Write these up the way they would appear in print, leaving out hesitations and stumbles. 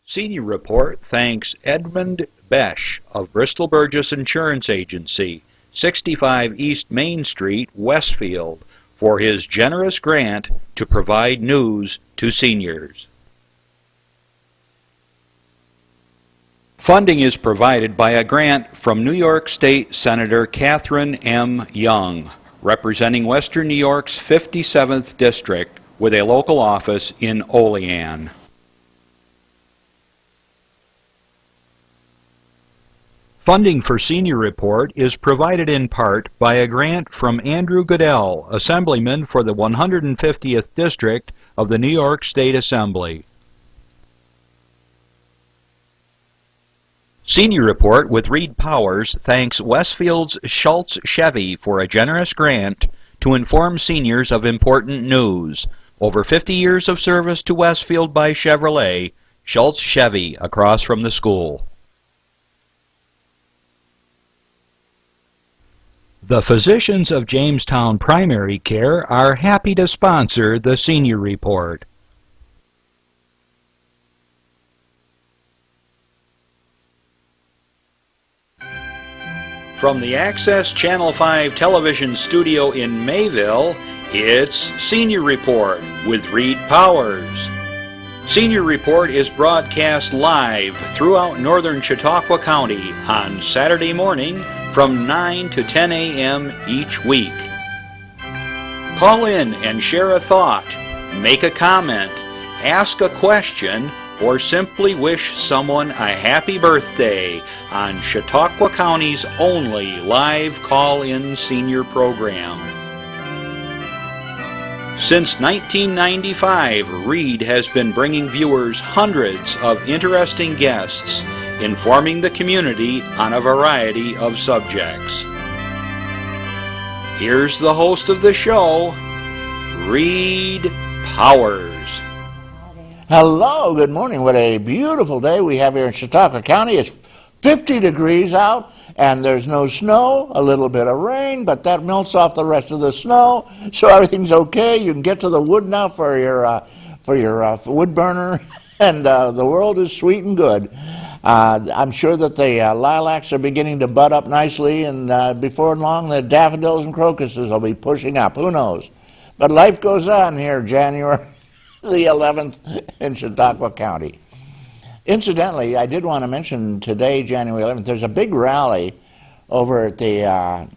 Senior Report thanks Edmund Besch of Bristol Burgess Insurance Agency, 65 East Main Street, Westfield, for his generous grant to provide news to seniors. Funding is provided by a grant from New York State Senator Catherine M. Young, representing Western New York's 57th District with a local office in Olean. Funding for Senior Report is provided in part by a grant from Andrew Goodell, Assemblyman for the 150th District of the New York State Assembly. Senior Report with Reed Powers thanks Westfield's Schultz Chevy for a generous grant to inform seniors of important news. Over 50 years of service to Westfield by Chevrolet, Schultz Chevy across from the school. The physicians of Jamestown Primary Care are happy to sponsor the Senior Report. From the Access Channel 5 television studio in Mayville, it's Senior Report with Reed Powers. Senior Report is broadcast live throughout northern Chautauqua County on Saturday morning from 9 to 10 a.m. each week. Call in and share a thought, make a comment, ask a question, or simply wish someone a happy birthday on Chautauqua County's only live call-in senior program. Since 1995, Reed has been bringing viewers hundreds of interesting guests, informing the community on a variety of subjects. Here's the host of the show, Reed Powers. Hello, good morning. What a beautiful day we have here in Chautauqua County. It's 50 degrees out and there's no snow, a little bit of rain, but that melts off the rest of the snow, so everything's okay. You can get to the wood now for your wood burner, and the world is sweet and good. I'm sure that the lilacs are beginning to bud up nicely, and before long the daffodils and crocuses will be pushing up. Who knows? But life goes on here, January the 11th in Chautauqua County. Incidentally, I did want to mention today, January 11th, there's a big rally over at the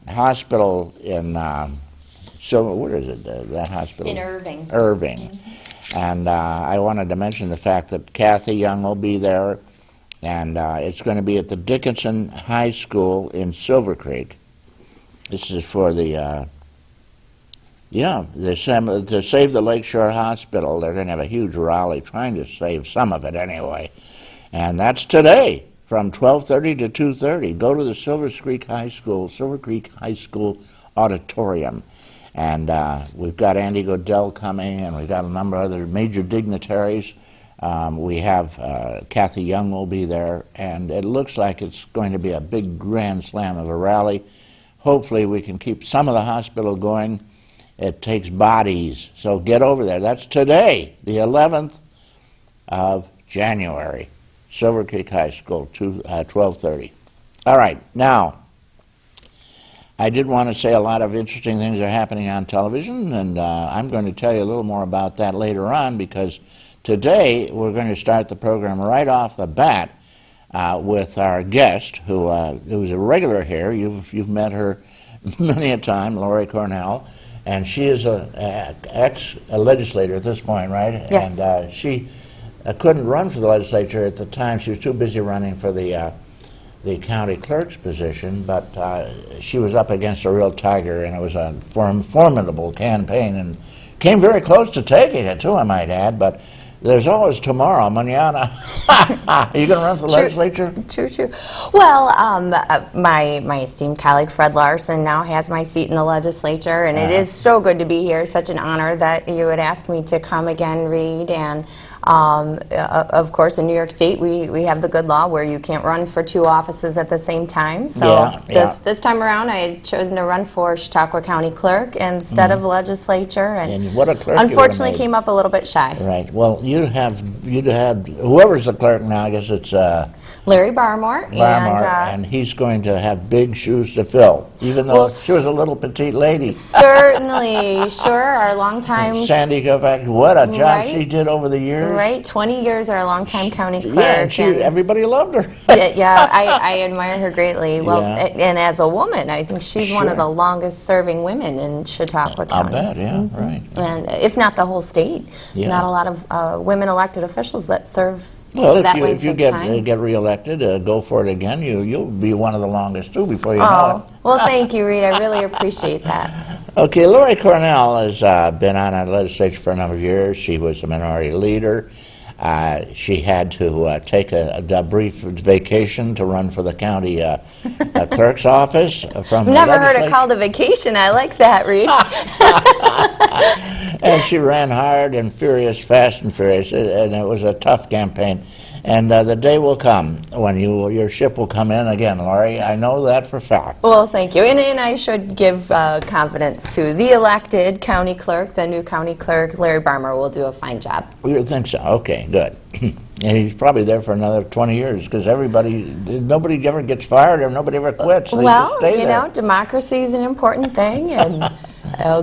hospital in, where is it, that hospital? In Irving. Irving. Mm-hmm. And I wanted to mention the fact that Kathy Young will be there, and it's going to be at the Dickinson High School in Silver Creek. This is for the to save the Lakeshore Hospital. They're going to have a huge rally trying to save some of it anyway. And that's today from 12:30 to 2:30. Go to the Silver Creek High School auditorium. And we've got Andy Goodell coming, and we've got a number of other major dignitaries. We have Kathy Young will be there, and it looks like it's going to be a big grand slam of a rally. Hopefully we can keep some of the hospital going. It takes bodies, so get over there. That's today, the 11th of January, Silver Creek High School, 12:30. All right, now, I did want to say a lot of interesting things are happening on television, and I'm going to tell you a little more about that later on, because today we're going to start the program right off the bat with our guest, who's a regular here. You've met her many a time, Lori Cornell. And she is a legislator at this point, right? Yes. And she couldn't run for the legislature at the time. She was too busy running for the county clerk's position, but she was up against a real tiger, and it was a formidable campaign, and came very close to taking it, too, I might add, but there's always tomorrow, mañana. Are you going to run for the legislature? True. Well, my esteemed colleague Fred Larson now has my seat in the legislature, and it is so good to be here. Such an honor that you would ask me to come again, Reed. And Of course, in New York State, we have the good law where you can't run for two offices at the same time. So this time around, I had chosen to run for Chautauqua County Clerk instead of legislature, And what a clerk you would've unfortunately made. came up a little bit shy. Right. Well, you'd have whoever's the clerk now. I guess it's Larry Barmore, and he's going to have big shoes to fill, even though Well, she was a little petite lady. certainly, sure, our longtime, Sandy Kovac, what a job Right. she did over the years. right, 20 years, our longtime county clerk. Yeah, and everybody loved her. Yeah, I admire her greatly. Well, Yeah. and as a woman, I think she's one of Sure. the longest serving women in Chautauqua I'll County. bet, yeah, right. And if not the whole state, Yeah. not a lot of women elected officials that serve Well, for that if length you of get time. get reelected, go for it again. You'll be one of the longest too before you know Oh, it. well, thank you, Reed. I really appreciate that. Okay, Lori Cornell has been on our legislature for a number of years. She was a minority leader. She had to take a brief vacation to run for the county clerk's office from the Never heard it legislature. called a vacation. I like that, Reed. And she ran hard and furious, fast and furious, and it was a tough campaign. And the day will come when your ship will come in again, Lori. I know that for a fact. Well, thank you. And I should give confidence to the elected county clerk, the new county clerk, Larry Barmer, will do a fine job. You think so? Okay, good. And he's probably there for another 20 years because nobody ever gets fired or nobody ever quits. They just Well, stay you there. know, democracy is an important thing, and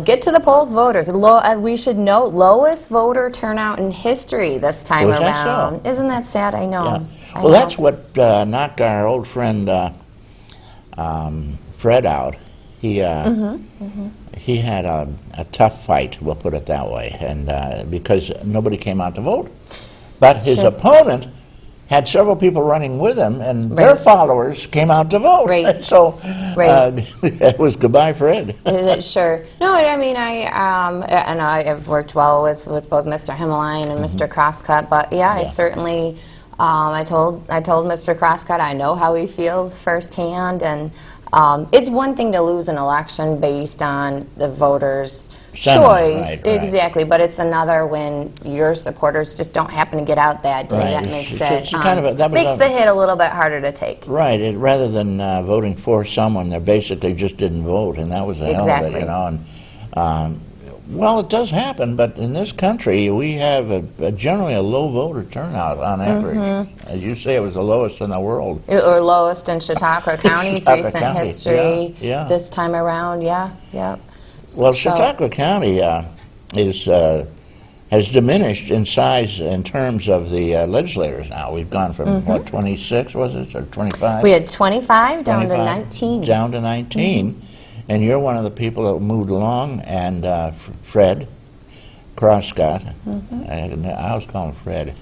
get to the polls, voters. We should note lowest voter turnout in history this time Was that so? around. Isn't that sad? I know. Yeah. I Well, know. that's what knocked our old friend Fred out. He had a tough fight, we'll put it that way, and because nobody came out to vote. But his Sure. opponent had several people running with him, and their Right. followers came out to vote. Right. So Right. it was goodbye, Fred. Sure. No, I mean, and I have worked well with both Mr. Himmeline and Mr. Crosscut, but yeah, I Yeah. certainly, I told Mr. Crosscut I know how he feels firsthand, and it's one thing to lose an election based on the voters' Sentiment, choice, right, right. exactly, but it's another when your supporters just don't happen to get out that day. Right. That makes It's it, kind of that was makes the hit a little bit harder to take. Right. Rather than voting for someone, they basically just didn't vote, and that was the hell of it, Exactly. you know. And well, it does happen, but in this country, we have generally a low voter turnout on average. Mm-hmm. As you say, it was the lowest in the world. Or lowest in Chautauqua County's Chautauqua recent County, history yeah. this time around. Yeah. Well, So- Chautauqua County has diminished in size in terms of the legislators now. We've gone from, what, 26, was it, or 25? Mm-hmm. We had 25 down to 25, 19. Down to 19. And you're one of the people that moved along, and Fred Crosscott, I always call him Fred.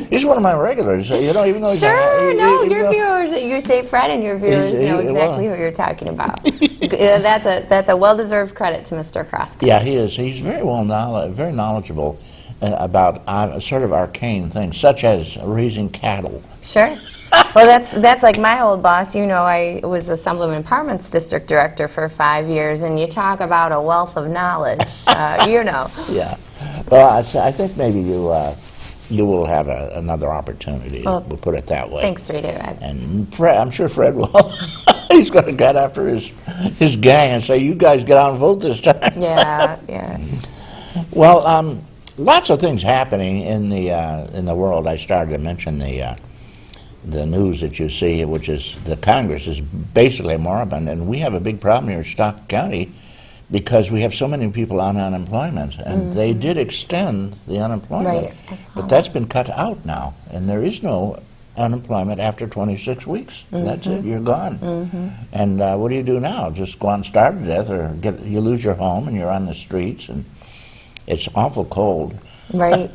He's one of my regulars, you know, even though he's Sure, no, even your though- viewers, you say Fred and your viewers know well- exactly who you're talking about. That's a well-deserved credit to Mr. Crosscut. Yeah, he is. He's very very knowledgeable about sort of arcane things, such as raising cattle. Sure. Well, that's like my old boss. You know, I was Assemblyman Parman's district director for 5 years, and you talk about a wealth of knowledge. You know. Yeah. Well, I think maybe you will have another opportunity. Well, we'll put it that way. Thanks, Rita. And Fred, I'm sure Fred will. He's going to get after his gang and say, "You guys get out and vote this time." Yeah. Well, lots of things happening in the world. I started to mention the news that you see, which is the Congress is basically moribund, and we have a big problem here in Chautauqua County because we have so many people on unemployment, and they did extend the unemployment, Right, I saw but that's been cut out now, and there is no unemployment after 26 weeks. That's it, you're gone. And what do you do now? Just go out and starve to death, or you lose your home and you're on the streets, and it's awful cold. Right.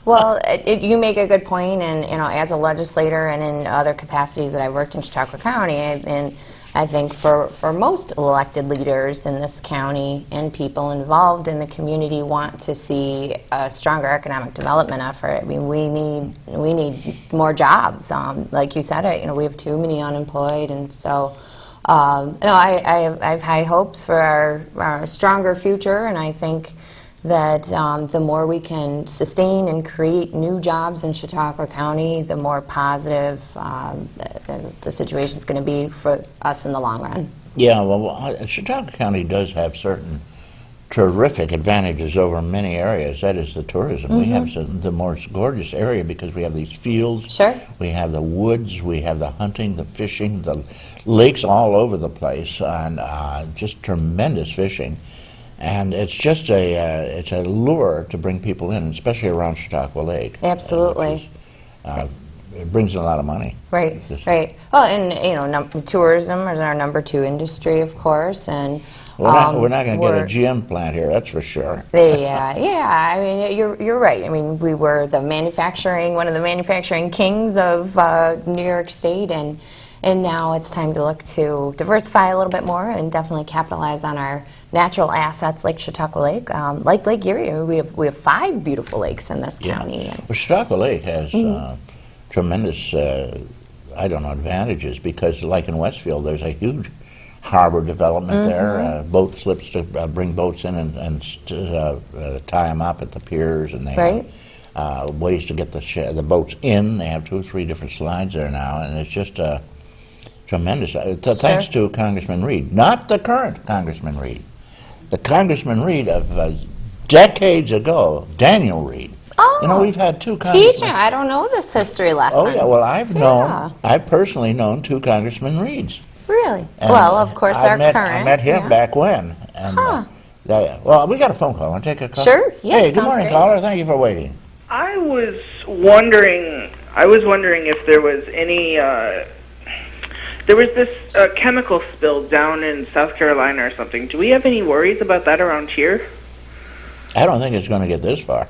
Well, you make a good point, and you know, as a legislator and in other capacities that I worked in Chautauqua County, and I think for most elected leaders in this county and people involved in the community want to see a stronger economic development effort. I mean, we need more jobs. Like you said, you know, we have too many unemployed, and so. I have high hopes for our stronger future, and I think that the more we can sustain and create new jobs in Chautauqua County, the more positive the situation's going to be for us in the long run. Yeah, well, Chautauqua County does have certain terrific advantages over many areas. That is the tourism. We have the most gorgeous area because we have these fields. Sure. We have the woods. We have the hunting, the fishing, the lakes all over the place, and just tremendous fishing. And it's just it's a lure to bring people in, especially around Chautauqua Lake. Absolutely. It brings in a lot of money. Right, right. Well, and tourism is our number 2 industry, of course, and we're not going to get a GM plant here, that's for sure. Yeah. I mean, you're right. I mean, we were one of the manufacturing kings of New York State, and now it's time to look to diversify a little bit more and definitely capitalize on our natural assets like Chautauqua Lake, like Lake Erie. We have 5 beautiful lakes in this county. Well, Chautauqua Lake has tremendous, advantages because, like in Westfield, there's a huge harbor development there. Boat slips to bring boats in and tie them up at the piers, and they have ways to get the boats in. They have 2 or 3 different slides there now, and it's just tremendous. Thanks to Congressman Reed, not the current Congressman Reed, the Congressman Reed of decades ago, Daniel Reed. Oh, we've had 2 congressmen. Teacher, I don't know this history lesson. Oh yeah, well I've personally known 2 Congressman Reeds. Really? And well, of course, our current. I met him back when. And, well, we got a phone call. Want to take a call? Sure. Yeah. Hey, good morning, great. caller. Thank you for waiting. I was wondering if there was any. There was this chemical spill down in South Carolina or something. Do we have any worries about that around here? I don't think it's going to get this far.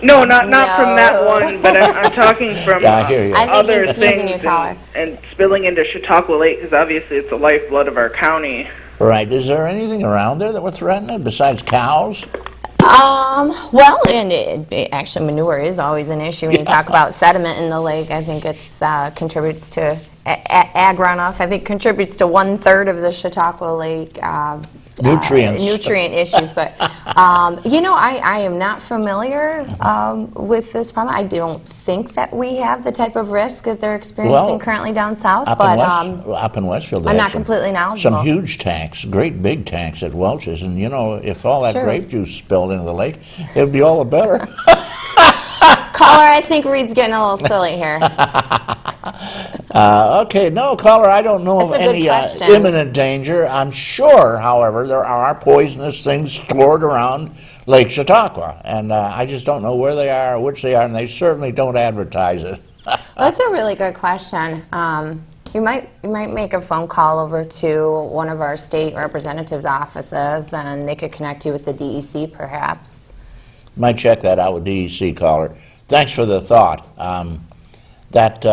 No, not from that one, but I'm talking from I hear you. other he's using things your caller. and spilling into Chautauqua Lake, because obviously it's the lifeblood of our county. Right. Is there anything around there that would threaten it besides cows? Well, and actually manure is always an issue when you talk about sediment in the lake. I think it contributes to ag runoff. I think contributes to 1/3 of the Chautauqua Lake nutrient issues. But I am not familiar with this problem. I don't think that we have the type of risk that they're experiencing currently down south. Up in Westfield, I'm not completely knowledgeable. Some huge tanks, great big tanks at Welch's, and if all that grape juice spilled into the lake, it would be all the better. Caller, I think Reed's getting a little silly here. Okay, no, caller, I don't know of any imminent danger. I'm sure, however, there are poisonous things stored around Lake Chautauqua, and I just don't know where they are or which they are, and they certainly don't advertise it. That's a really good question. You might make a phone call over to one of our state representatives' offices, and they could connect you with the DEC, perhaps. Might check that out with DEC, caller. Thanks for the thought. That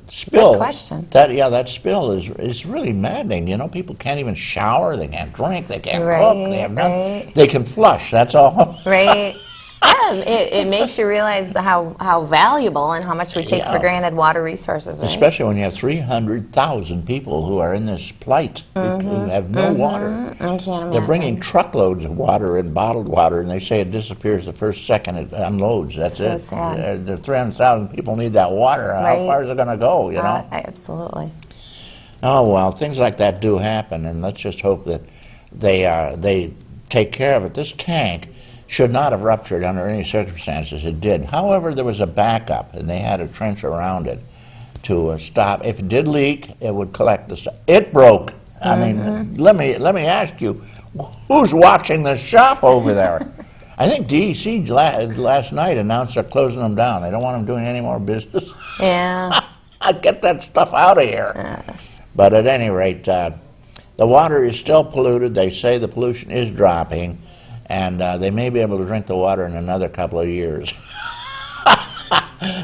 spill. Good question. That spill is really maddening. People can't even shower. They can't drink. They can't cook. They have nothing. They can flush. That's all. Right. Yeah, it makes you realize how valuable and how much we take for granted water resources. Right? Especially when you have 300,000 people who are in this plight who have no water. I can't imagine. They're bringing truckloads of water and bottled water, and they say it disappears the first second it unloads. That's so it. Sad. The 300,000 people need that water. Right. How far is it going to go? Absolutely. Oh well, things like that do happen, and let's just hope that they take care of it. This tank should not have ruptured under any circumstances. It did. However, there was a backup, and they had a trench around it to stop. If it did leak, it would collect the stuff. It broke. I mean, let me ask you, who's watching the shop over there? I think DEC last night announced they're closing them down. They don't want them doing any more business. Yeah. Get that stuff out of here. But at any rate, the water is still polluted. They say the pollution is dropping, and they may be able to drink the water in another couple of years.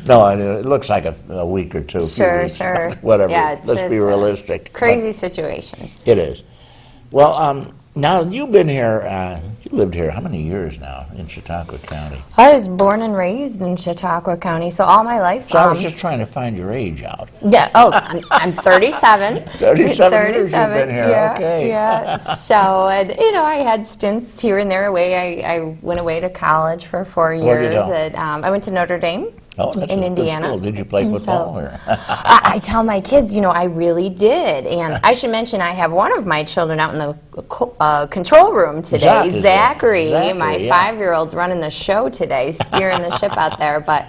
No, it looks like a week or two. Sure. Whatever. Yeah, Let's be realistic. Crazy situation. It is. Well, Now, you've been here, you lived here how many years now in Chautauqua County? I was born and raised in Chautauqua County, so all my life. So I was just trying to find your age out. Yeah. Oh, I'm 37. 37 years you've been here. Yeah, Okay. Yeah. So, and, I had stints here and there away. I went away to college for 4 years. Where'd you go? I went to Notre Dame. Oh, that's in a good Indiana. school. Did you play football? So, Or? I tell my kids, I really did. And I should mention I have one of my children out in the control room today. Zachary, my 5-year-old's running the show today, steering the ship out there. But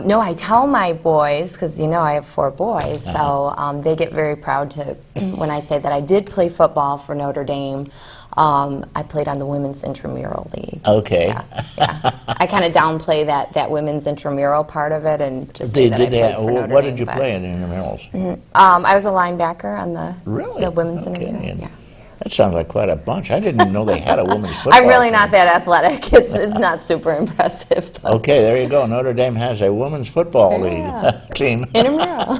no, I tell my boys, because I have 4 boys, so they get very proud when I say that I did play football for Notre Dame. I played on the Women's Intramural League. Okay. Yeah. I kind of downplay that women's intramural part of it and just say that I played for Notre what Dame, did you play in intramurals? I was a linebacker on the women's Okay. intramural. Yeah. That sounds like quite a bunch. I didn't even know they had a women's football I'm really team. not that athletic. It's not super impressive. But Okay, there you go. Notre Dame has a women's football league team. intramural.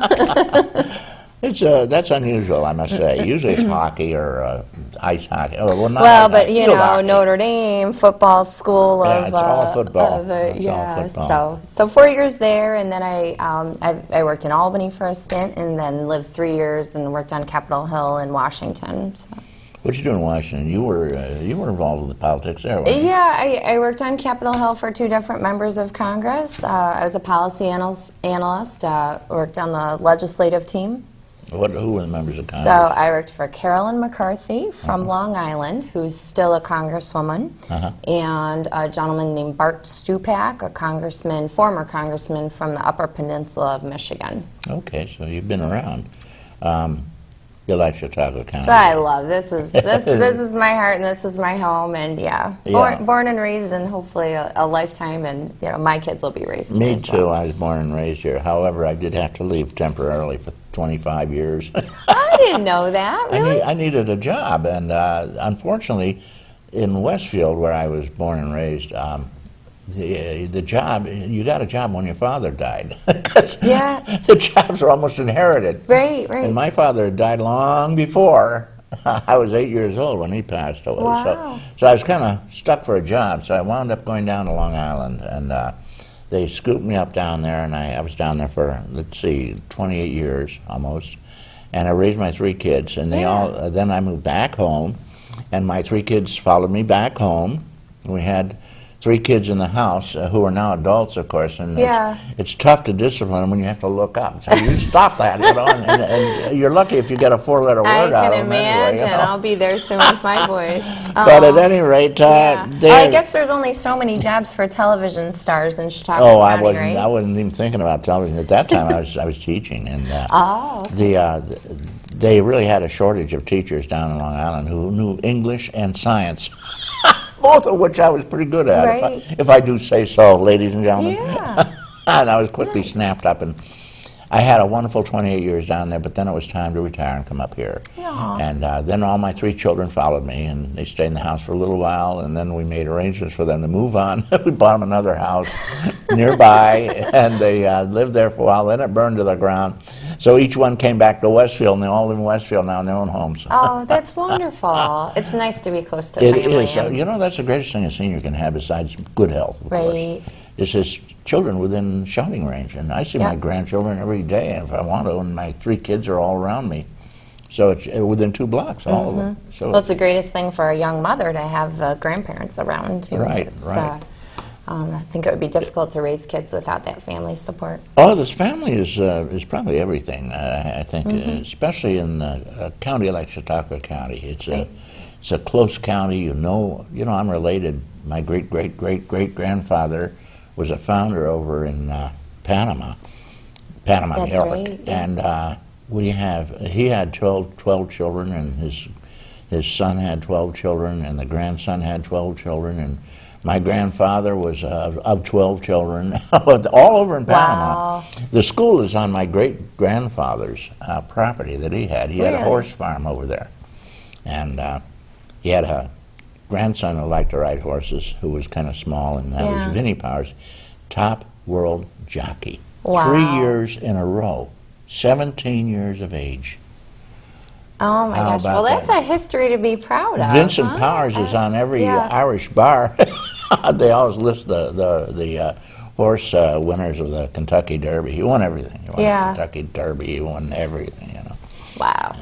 That's unusual, I must say. Usually it's hockey or ice hockey. But field hockey. Notre Dame football school Yeah, of it's all football. of, It's all football. So 4 years there, and then I worked in Albany for a stint, and then lived 3 years and worked on Capitol Hill in Washington. So. What did you do in Washington? You were involved with the politics there, weren't you? Yeah, I worked on Capitol Hill for 2 different members of Congress. I was a policy analyst. Worked on the legislative team. Who were the members of Congress? So I worked for Carolyn McCarthy from Long Island, who's still a congresswoman, and a gentleman named Bart Stupak, a former congressman from the Upper Peninsula of Michigan. Okay, so you've been around. You like Chautauqua County. That's what I love. This is my heart, and this is my home, and born and raised, and hopefully a lifetime, and my kids will be raised here. Me too. I was born and raised here. However, I did have to leave temporarily for 25 years. I didn't know that. Really? I needed a job, and unfortunately, in Westfield, where I was born and raised, the job, you got a job when your father died. Yeah. The jobs are almost inherited. Right. And my father had died long before. I was 8 years old when he passed away. Wow. So I was kind of stuck for a job, so I wound up going down to Long Island, and they scooped me up down there, and I was down there for, 28 years almost, and I raised my 3 kids, and then I moved back home, and my 3 kids followed me back home. We had 3 kids in the house who are now adults, of course, and it's tough to discipline them when you have to look up. So you stop that, and you're lucky if you get a 4-letter word out of them. I can imagine. Anyway, I'll be there soon with my boys. But at any rate, I guess there's only so many jobs for television stars in Chautauqua County, right? I wasn't even thinking about television at that time. I was teaching, and they really had a shortage of teachers down in Long Island who knew English and science. Both of which I was pretty good at, Right. if I do say so, ladies and gentlemen. Yeah. And I was quickly snapped up, and I had a wonderful 28 years down there, but then it was time to retire and come up here. Aw. And then all my 3 children followed me, and they stayed in the house for a little while, and then we made arrangements for them to move on. We bought them another house nearby, and they lived there for a while. Then it burned to the ground. So each one came back to Westfield, and they all live in Westfield now in their own homes. Oh, that's wonderful. It's nice to be close to It family. is. That's the greatest thing a senior can have besides good health, of Right. course, is his children within shouting range. And I see my grandchildren every day if I want to, and my 3 kids are all around me. So it's within 2 blocks, all of them. So Well, it's the greatest thing for a young mother to have grandparents around, too. Right. I think it would be difficult to raise kids without that family support. Oh, this family is probably everything. I think, especially in a county like Chautauqua County, it's a close county. I'm related. My great grandfather was a founder over in Panama, That's New York, right, yeah. and he had 12 children, and his son had 12 children, and the grandson had 12 children, and my grandfather was of 12 children, all over in Panama. Wow. The school is on my great-grandfather's property that he had. He had a Really? horse farm over there. And he had a grandson who liked to ride horses, who was kind of small, and that was Vinnie Powers, top world jockey. Wow. 3 years in a row, 17 years of age. Oh my How gosh! about Well, that's that? a history to be proud of. Vincent huh? Powers is on every yeah. Irish bar. They always list the horse winners of the Kentucky Derby. He won everything. He won Yeah. the Kentucky Derby. He won everything. You know, Wow.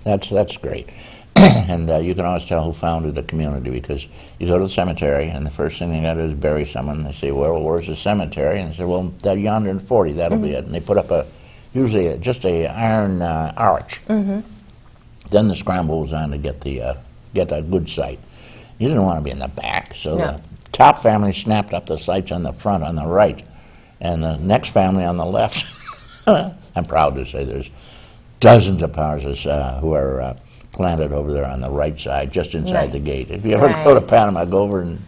that's great. And you can always tell who founded the community because you go to the cemetery and the first thing they got to do is bury someone. They say, "Well, where's the cemetery?" And they say, "Well, that yonder in 40, that'll be it." And they put up usually just a iron arch. Then the scramble was on to get a good site. You didn't want to be in the back, so No. the top family snapped up the sites on the front, on the right, and the next family on the left. I'm proud to say there's dozens of Powerses who are planted over there on the right side, just inside the Nice. gate. If you ever go to Nice. Panama, go over and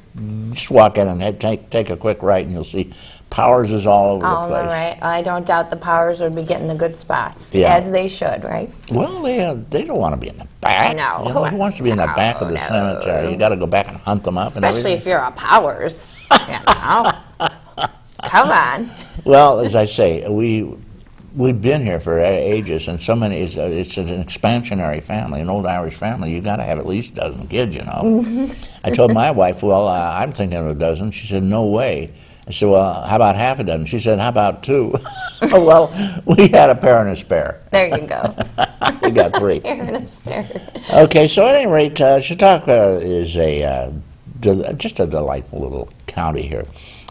just walk in and take a quick right, and you'll see Powerses all over All the place. right. I don't doubt the Powers would be getting the good spots, Yeah. as they should, right? Well, they don't want to be in the back. No, You know, who wants to be in the back of the no. cemetery? You got to go back and hunt them up. Especially and if you're a Powers. You know? Come on. Well, as I say, we've been here for ages, and so many. It's an expansionary family, an old Irish family. You got to have at least a dozen kids, you know. I told my wife, "Well, I'm thinking of a dozen." She said, "No way." I said, "Well, how about half a dozen?" She said, "How about two?" Well, we had a pair and a spare. There you go. We got three. Here in a spare. Okay, so at any rate, Chautauqua is just a delightful little county here.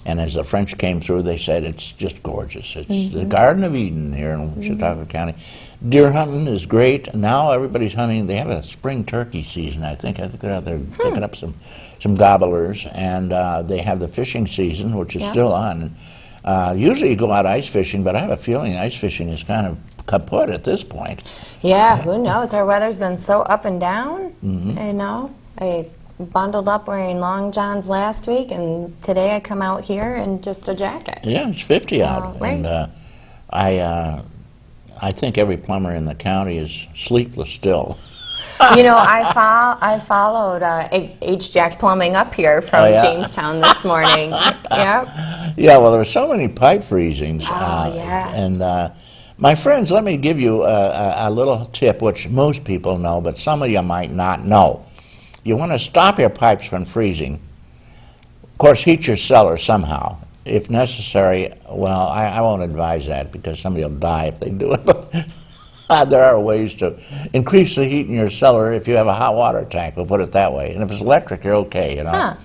And as the French came through, they said it's just gorgeous. It's the Garden of Eden here in Chautauqua County. Deer hunting is great. Now everybody's hunting. They have a spring turkey season, I think. I think they're out there picking up some gobblers. And they have the fishing season, which is still on. Usually you go out ice fishing, but I have a feeling ice fishing is kind of kaput at this point. Yeah, who knows? Our weather's been so up and down. You know, I bundled up wearing long johns last week, and today I come out here in just a jacket. Yeah, it's 50 out. right. And I think every plumber in the county is sleepless still. You know, I followed H. Jack Plumbing up here from Oh, yeah? Jamestown this morning. Yep. Yeah, well, there were so many pipe freezings. Oh, yeah. And my friends, let me give you a little tip, which most people know, but some of you might not know. You want to stop your pipes from freezing. Of course, heat your cellar somehow. If necessary, well, I won't advise that because somebody will die if they do it. But there are ways to increase the heat in your cellar if you have a hot water tank, we'll put it that way. And if it's electric, you're okay, you know.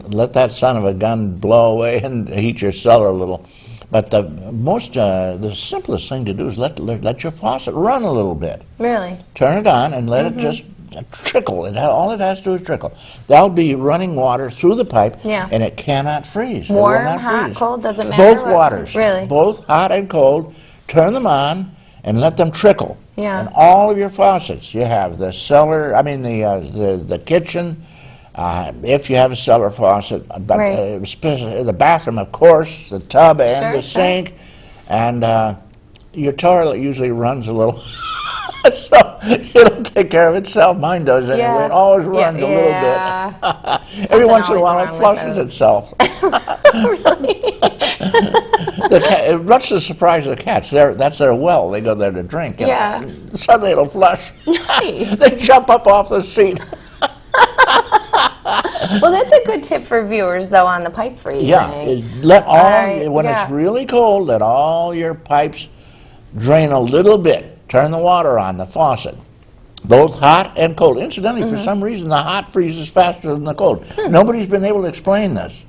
Let that son of a gun blow away and heat your cellar a little. But the simplest thing to do is let your faucet run a little bit. Really? Turn it on and let it just trickle. All it has to do is trickle. That'll be running water through the pipe, Yeah. and it cannot freeze. It will Warm, not hot, freeze. cold, doesn't matter Both what- waters. Really? Both hot and cold. Turn them on and let them trickle. Yeah. And all of your faucets, you have the cellar, the kitchen, if you have a cellar faucet, but Right. especially the bathroom, of course, the tub and Sure, the sure. sink, and your toilet usually runs a little, so it'll take care of itself. Mine does anyway. Yeah. It always runs a little bit. Yeah. Every once in a always while, it wrong with flushes those. itself. Much to the surprise of the cats, that's their well. They go there to drink. You know. Yeah. Suddenly it'll flush. Nice. They jump up off the seat. Well, that's a good tip for viewers, though, on the pipe freezing. Yeah, let all Right, when yeah. it's really cold, let all your pipes drain a little bit. Turn the water on the faucet, both hot and cold. Incidentally, for some reason, the hot freezes faster than the cold. Nobody's been able to explain this.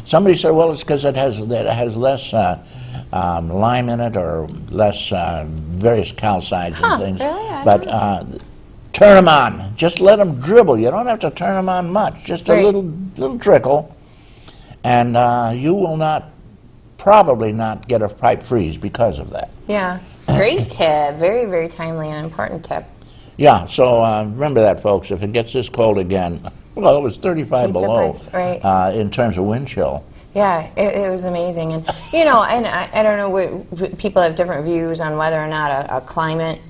Somebody said, "Well, it's because it has less lime in it, or less various calcides and things." Really? I But turn them on. Just let them dribble. You don't have to turn them on much. Just a Right. little trickle, and you will probably not get a pipe freeze because of that. Yeah. Great tip. Very, very timely and important tip. Yeah, so remember that, folks. If it gets this cold again, well, it was 35 Keep the below pipes, right. in terms of wind chill. Yeah, it was amazing. And, you know, and I don't know, people have different views on whether or not a climate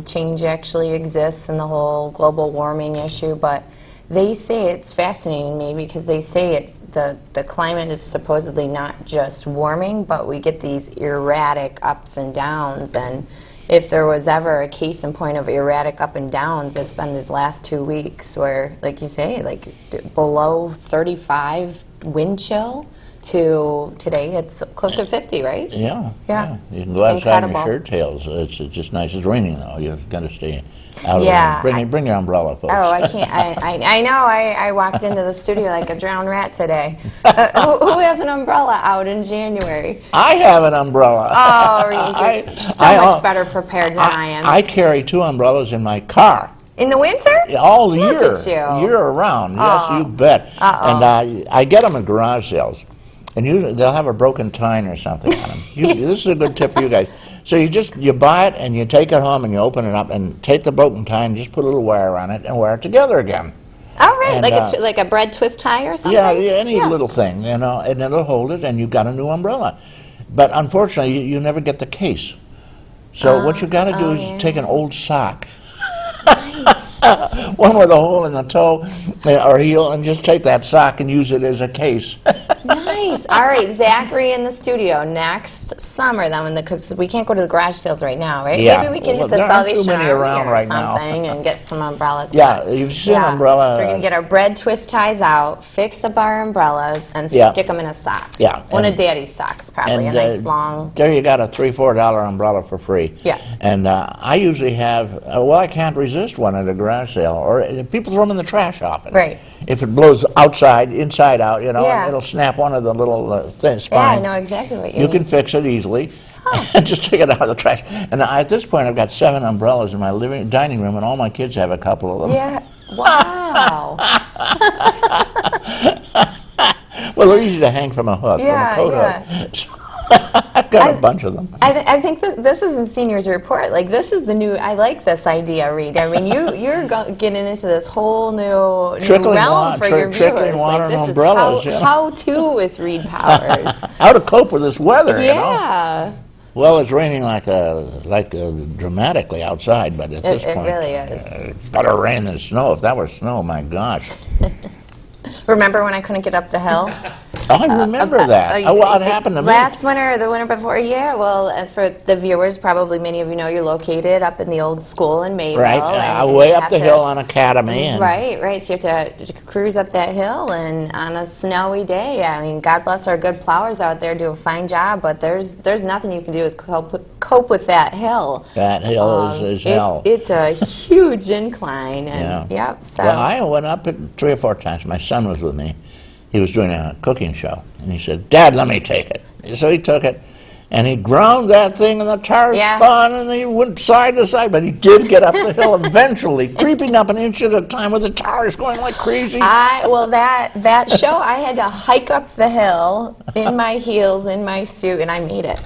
change actually exists in the whole global warming issue, but they say it's fascinating to me because they say it's the climate is supposedly not just warming, but we get these erratic ups and downs. And, if there was ever a case in point of erratic up and downs, it's been these last 2 weeks where, like you say, like below 35 wind chill to today, it's close to 50, right? Yeah. Yeah. You can go outside in your Incredible. shirt tails. It's just nice. It's raining though. You've got to stay out of Yeah, the rain. Bring your umbrella, folks. Oh, I can't. I know. I walked into the studio like a drowned rat today. Who has an umbrella out in January? I have an umbrella. Oh, you're so much better prepared than I am. I carry 2 umbrellas in my car. In the winter? All Look year, at you. year around. Yes, you bet. And I get them at garage sales, and they'll have a broken tine or something on them. This is a good tip for you guys. So you buy it and you take it home and you open it up and take the broken tine, just put a little wire on it and wear it together again. Oh, right, And, like a bread twist tie or something? Yeah, any little thing, you know, and it'll hold it, and you've got a new umbrella. But unfortunately, you never get the case. So what you got to do is take an old sock. Nice. One with a hole in the toe or heel, and just take that sock and use it as a case. Nice. All right, Zachary in the studio next summer then, because we can't go to the garage sales right now, right? Yeah. Maybe we can Well, hit the there aren't too Salvation many Army around or right now. something and get some umbrellas. Yeah, you've seen umbrella. So we're going to get our bread twist ties out, fix up our umbrellas, and Yeah. stick them in a sock. Yeah, One of and- Daddy's socks, probably. A nice long... There you got a $3-4 umbrella for free. Yeah. And I usually have, I can't resist one at a garage sale, or people throw them in the trash often. Right. If it blows outside, inside out, you know, Yeah. it'll snap one of the little thin Yeah, I spines. know exactly what you You mean. can fix it easily. And just take it out of the trash. And at this point, I've got 7 umbrellas in my dining room, and all my kids have a couple of them. Yeah. Wow. Well, they're easy to hang from a hook, Yeah, from a coat yeah. hook. So I've got a bunch of them. I think this is in Seniors Report. Like, this is the new, I like this idea, Reed. I mean, you're getting into this whole new Trickling realm for your trickling viewers. water Like, and this umbrellas, is yeah. how to with Reed Powers. How to cope with this weather, you know? Yeah. Well, it's raining dramatically outside, but at this It point, really is. Better rain than snow. If that were snow, my gosh. Remember when I couldn't get up the hill? Oh, I remember that. What happened to me? Last winter or the winter before? Yeah, well, for the viewers, probably many of you know you're located up in the old school in Mayville. Right, and way you up have the to- hill on Academy. And Right. So you have to cruise up that hill, and on a snowy day, I mean, God bless our good plowers out there, do a fine job, but there's nothing you can do with cope with that hill. That hill is hell. It's a huge incline, and Yeah. yep. So Well, I went up it 3 or 4 times. My son was with me. He was doing a cooking show, and he said, "Dad, let me take it." So he took it, and he ground that thing, and the tires Yeah. spun, and he went side to side. But he did get up the hill eventually, creeping up an inch at a time with the tires going like crazy. that show, I had to hike up the hill in my heels, in my suit, and I made it.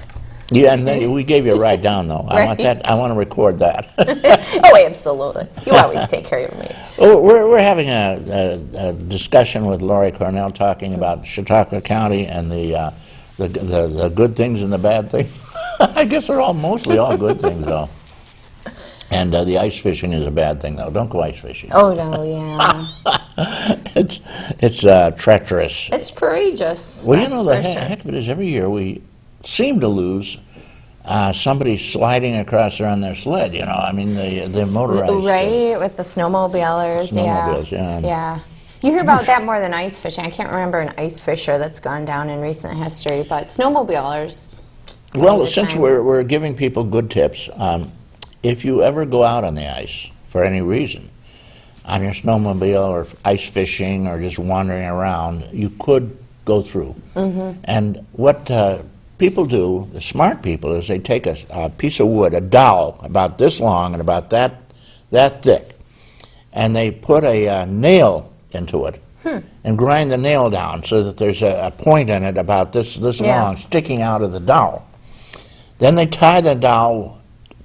Yeah, and then we gave you a ride down, though. I want Right. that. I want to record that. Oh, absolutely. You always take care of me. Oh, we're having a discussion with Lori Cornell talking about Chautauqua County and the good things and the bad things. I guess they're mostly all good things, though. And the ice fishing is a bad thing, though. Don't go ice fishing. Oh, no, yeah. It's treacherous. It's courageous. Well, you know, the that's for sure. heck of it is every year we seem to lose somebody sliding across there on their sled, you know. I mean, the motorized. Right, with the snowmobilers, Snowmobiles, yeah. Yeah. You hear about that more than ice fishing. I can't remember an ice fisher that's gone down in recent history, but snowmobilers. Well, the since time. we're giving people good tips, if you ever go out on the ice for any reason, on your snowmobile or ice fishing or just wandering around, you could go through. Mm-hmm. And what people do, the smart people, is they take a piece of wood, a dowel about this long and about that thick, and they put a nail into it and grind the nail down so that there's a point in it about this Yeah. long sticking out of the dowel. Then they tie the dowel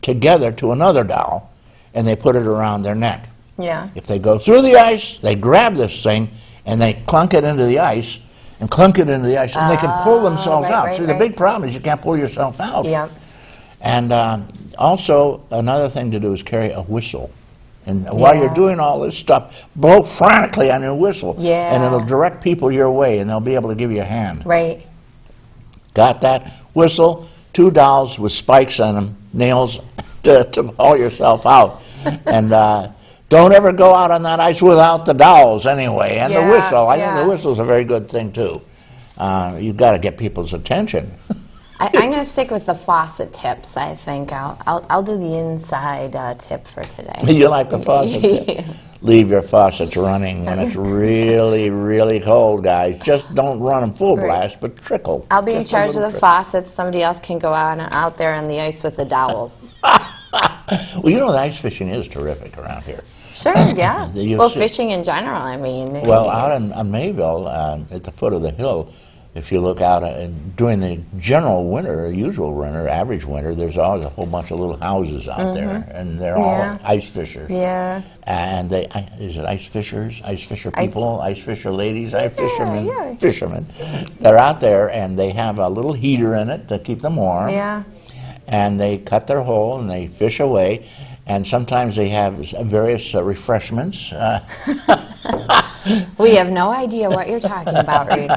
together to another dowel, and they put it around their neck. Yeah. If they go through the ice, they grab this thing, and they clunk it into the ice, and clunk it into the ice, and they can pull themselves right, out. right, See, the right. big problem is you can't pull yourself out. Yep. And also, another thing to do is carry a whistle. And while you're Yeah. doing all this stuff, blow frantically on your whistle. Yeah. And it'll direct people your way, and they'll be able to give you a hand. Right. Got that? Whistle, 2 dowels with spikes on them, nails, to haul yourself out. And don't ever go out on that ice without the dowels anyway, and the Yeah, whistle. I think yeah. the whistle's a very good thing too. You've got to get people's attention. I'm going to stick with the faucet tips. I think I'll do the inside tip for today. You like the faucet tip? Leave your faucets running when it's really, really cold, guys. Just don't run them full Right. blast, but trickle. I'll be in Just a charge of little the trickle. faucets. Somebody else can go out there on the ice with the dowels. Well, you know, the ice fishing is terrific around here. Sure, yeah. You Well, see- fishing in general, I mean. Well, out it's- on Mayville, at the foot of the hill, if you look out during the general winter, usual winter, average winter, there's always a whole bunch of little houses out there, and they're Yeah. all ice fishers. Yeah. And is it ice fishers, ice fisher Ice- people, ice fisher ladies, ice fishermen, yeah. fishermen. They're out there, and they have a little heater in it to keep them warm. Yeah. And they cut their hole and they fish away. And sometimes they have various refreshments. We have no idea what you're talking about, Reed.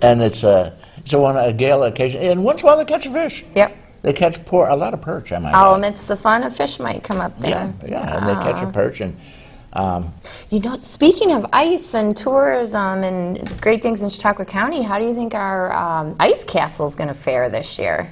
And it's a gale occasion. And once in a while they catch a fish. Yep. They catch a lot of perch, I might Oh, add. amidst the fun, a fish might come up Yeah, there. yeah, and they catch a perch. And You know, speaking of ice and tourism and great things in Chautauqua County, how do you think our ice castle is going to fare this year?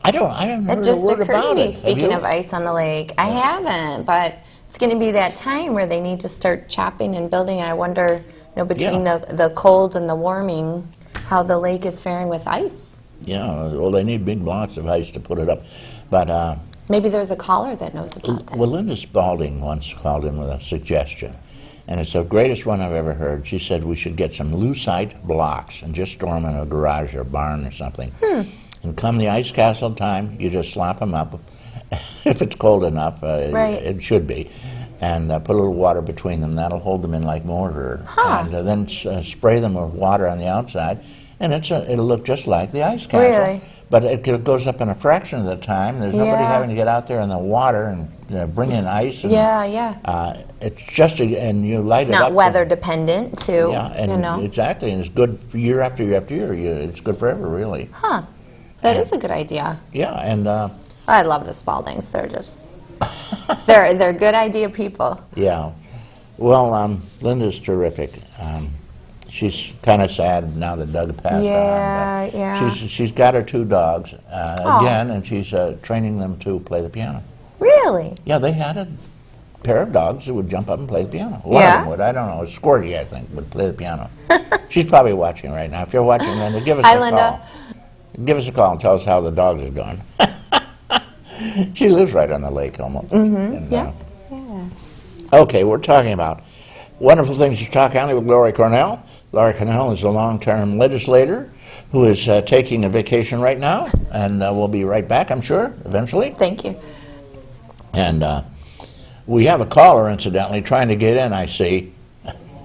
I haven't That heard just a word occurred to about me, it. Have speaking you? of ice on the lake. I haven't, but it's going to be that time where they need to start chopping and building. I wonder, between the cold and the warming, how the lake is faring with ice. Yeah, well, they need big blocks of ice to put it up. But, Maybe there's a caller that knows about that. well, Linda Spalding once called in with a suggestion, and it's the greatest one I've ever heard. She said we should get some lucite blocks and just store them in a garage or a barn or something. And come the ice castle time, you just slap them up. If it's cold enough, Right. it should be. And put a little water between them. That'll hold them in like mortar. Huh. And then spray them with water on the outside, and it'll look just like the ice castle. Really? But it goes up in a fraction of the time. There's nobody Yeah. having to get out there in the water and bring in ice. And, Yeah. it's just and you light It's it up. not weather dependent, too. Yeah, and exactly, and it's good for year after year after year. It's good forever, really. Huh. That is a good idea. Yeah, and I love the Spaldings. They're just, they're good idea people. yeah. Well, Linda's terrific. She's kind of sad now that Doug passed on. Yeah, but yeah. She's got her 2 dogs Aw. again, and she's training them to play the piano. Really? Yeah, they had a pair of dogs that would jump up and play the piano. One Yeah? of them would. I don't know. Squirty, I think, would play the piano. She's probably watching right now. If you're watching, Linda, give us Hi, a Linda. call. Give us a call and tell us how the dogs are doing. She lives right on the lake almost. And, Yeah. Okay, we're talking about wonderful things in Chautauqua County with Laurie Cornell. Laurie Cornell is a long-term legislator who is taking a vacation right now, and we'll be right back, I'm sure, eventually. Thank you. And we have a caller, incidentally, trying to get in, I see.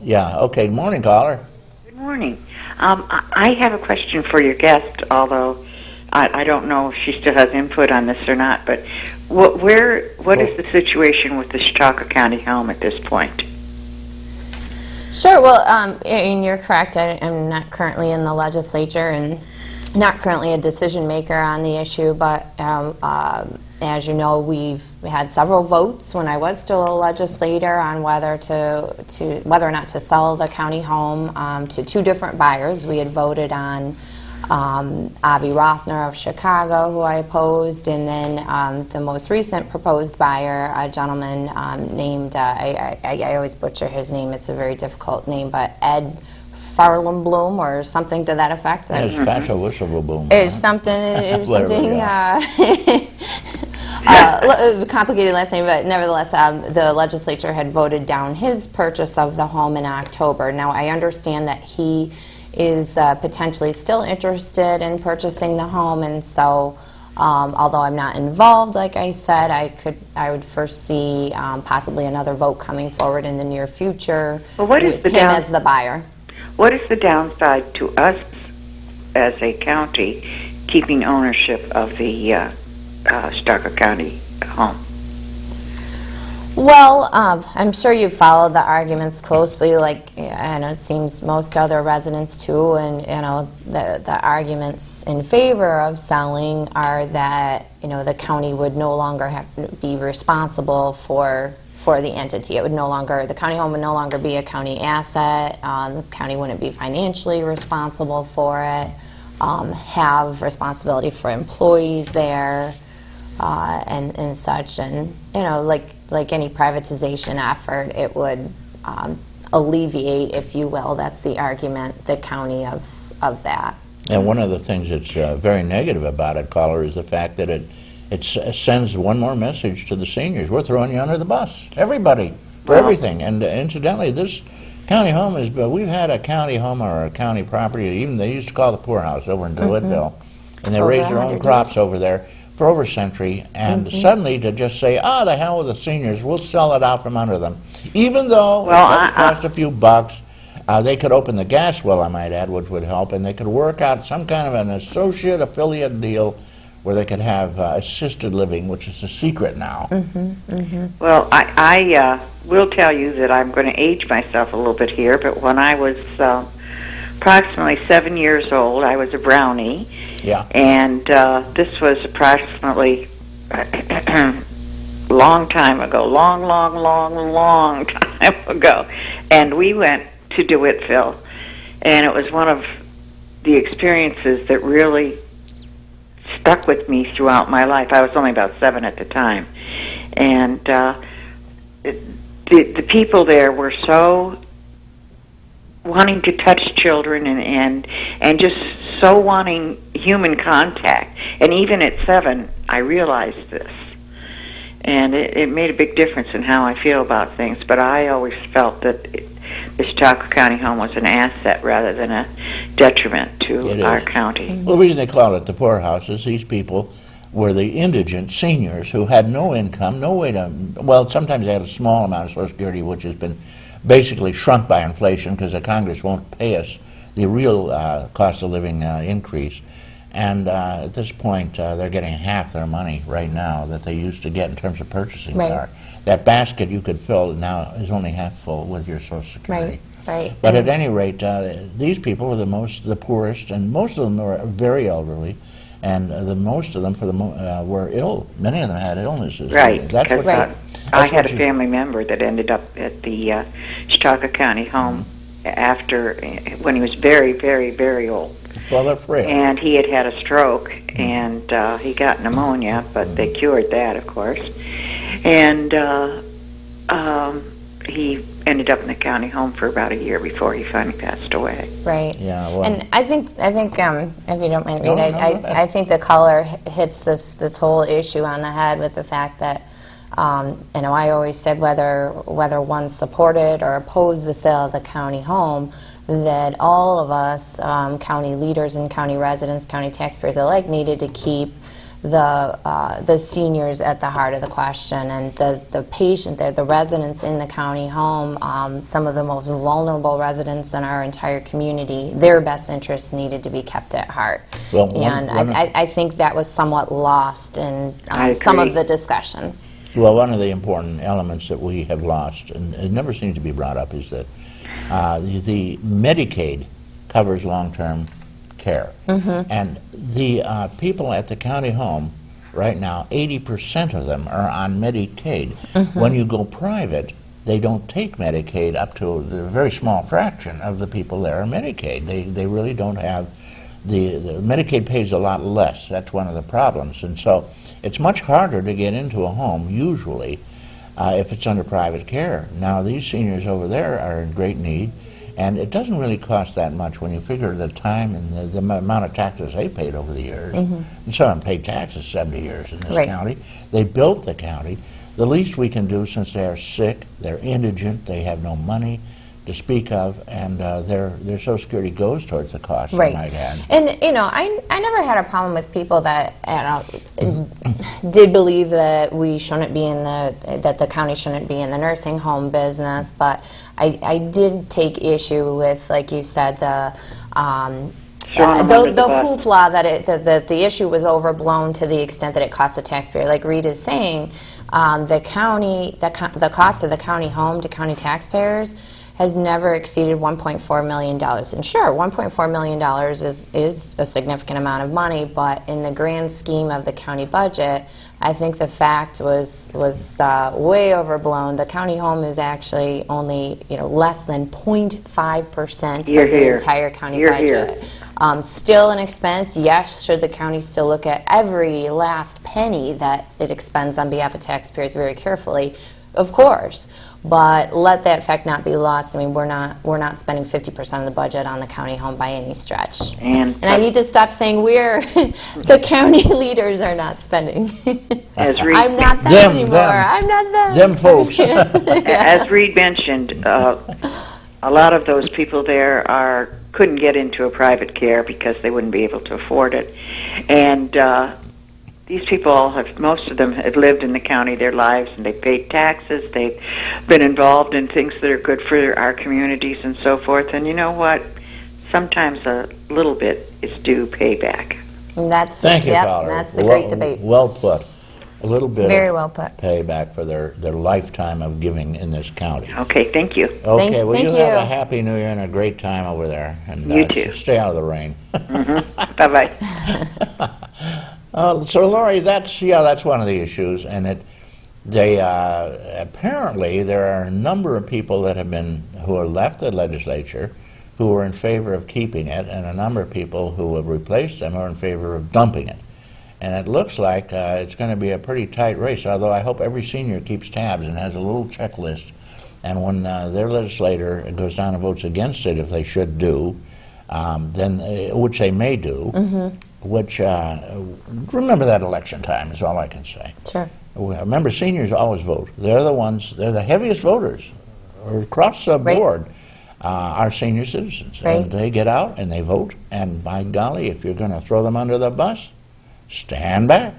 Yeah, okay, good morning, caller. Good morning. I have a question for your guest, although I don't know if she still has input on this or not, but what is the situation with the Chautauqua County home at this point? Sure. Well, and you're correct. I'm not currently in the legislature and not currently a decision maker on the issue, but as you know, we've had several votes when I was still a legislator on whether or not to sell the county home to 2 different buyers. We had voted on Avi Rothner of Chicago, who I opposed, and then the most recent proposed buyer, a gentleman named, I always butcher his name, it's a very difficult name, but Ed Farlenblum or something to that effect. It's Fascia Whistleboom. It's something, Whatever, complicated last name, but nevertheless, the legislature had voted down his purchase of the home in October. Now, I understand that he is potentially still interested in purchasing the home, and so although I'm not involved, like I said, I would foresee possibly another vote coming forward in the near future Well, what is with the him as the buyer. What is the downside to us as a county keeping ownership of the Chautauqua County home? Well, I'm sure you've followed the arguments closely, and it seems most other residents too, and, the arguments in favor of selling are that, the county would no longer have to be responsible for the entity. The county home would no longer be a county asset. The county wouldn't be financially responsible for it, have responsibility for employees there, and such, and, like any privatization effort, it would alleviate, if you will, that's the argument, the county of that. And one of the things that's very negative about it, caller, is the fact that it sends one more message to the seniors. We're throwing you under the bus, everybody, for everything. And incidentally, this county home we've had a county home or a county property, even they used to call the poorhouse over in DeWittville, and they raised their own crops over there for over a century, and suddenly to just say, the hell with the seniors, we'll sell it out from under them. Even though it does cost a few bucks, they could open the gas well, I might add, which would help, and they could work out some kind of an associate affiliate deal where they could have assisted living, which is the secret now. Well, I will tell you that I'm going to age myself a little bit here, but when I was approximately 7 years old, I was a brownie. Yeah. And this was approximately long time ago, long time ago. And we went to DeWittville, and it was one of the experiences that really stuck with me throughout my life. I was only about 7 at the time. And the people there were so wanting to touch children and just so wanting human contact. And even at 7, I realized this. And it made a big difference in how I feel about things. But I always felt that the Chautauqua County home was an asset rather than a detriment to our county. Well, the reason they call it the poorhouse is these people were the indigent seniors who had no income, no way to, well, sometimes they had a small amount of Social Security, which has been basically shrunk by inflation because the Congress won't pay us the real cost of living increase. And at this point, they're getting half their money right now that they used to get in terms of purchasing power. That basket you could fill now is only half full with your Social Security. Right. But at any rate, these people were the poorest, and most of them were very elderly, and the most of them were ill. Many of them had illnesses. Right. That's what I had a family member that ended up at the Chautauqua County home when he was very, very, very old. Well, they're frail. And he had a stroke, and he got pneumonia, but they cured that, of course. And he ended up in the county home for about a year before he finally passed away. Right. Yeah. Well, and I think if you don't mind, Reed, I think the caller hits this whole issue on the head with the fact that I always said whether one supported or opposed the sale of the county home, that all of us, county leaders and county residents, county taxpayers alike, needed to keep the seniors at the heart of the question, and the residents in the county home, some of the most vulnerable residents in our entire community, their best interests needed to be kept at heart. Well, I think that was somewhat lost in some of the discussions. Well, one of the important elements that we have lost, and it never seems to be brought up, is that the Medicaid covers long-term care. And the people at the county home right now, 80% of them are on Medicaid. When you go private, they don't take Medicaid up to the very small fraction of the people there are Medicaid. They really don't have the Medicaid pays a lot less. That's one of the problems. And so it's much harder to get into a home usually if it's under private care. Now these seniors over there are in great need, and it doesn't really cost that much when you figure the time and the amount of taxes they paid over the years. And some of them paid taxes 70 years in this county. They built the county. The least we can do, since they are sick, they're indigent, they have no money to speak of, and their Social Security goes towards the cost, I might add. And I never had a problem with people that did believe that we shouldn't be that the county shouldn't be in the nursing home business, but I did take issue with, like you said, the hoopla that the issue was overblown to the extent that it cost the taxpayer. Like Reed is saying, the county, the cost of the county home to county taxpayers has never exceeded $1.4 million. And sure, $1.4 million is a significant amount of money, but in the grand scheme of the county budget, I think the fact was way overblown. The county home is actually only less than 0.5% of the entire county budget. Still an expense. Yes, should the county still look at every last penny that it expends on behalf of taxpayers very carefully? Of course. But let that fact not be lost. I mean, we're not spending 50% of the budget on the county home by any stretch. And I need to stop saying we're the county leaders are not spending. As Reed, I'm not them Them, anymore. them. I'm not them. Them folks. as Reed mentioned, a lot of those people there couldn't get into a private care because they wouldn't be able to afford it. And these people most of them have lived in the county their lives, and they've paid taxes, they've been involved in things that are good for our communities and so forth. And you know what? Sometimes a little bit is due payback. And that's Thank you, yep, caller. that's the great debate. Well put. A little bit Very of well put. payback for their lifetime of giving in this county. Okay, thank you. Okay, well, thank you have you. a happy new year and a great time over there. And You too. Stay out of the rain. Bye-bye. So, Lori, that's one of the issues, and apparently there are a number of people who have left the legislature who are in favor of keeping it, and a number of people who have replaced them are in favor of dumping it. And it looks like it's going to be a pretty tight race, although I hope every senior keeps tabs and has a little checklist. And when their legislator goes down and votes against it, if they should do, which they may do, remember that election time is all I can say. Sure. Remember, seniors always vote. They're the heaviest voters across the board. Are senior citizens. Right. And they get out and they vote, and by golly, if you're going to throw them under the bus, stand back.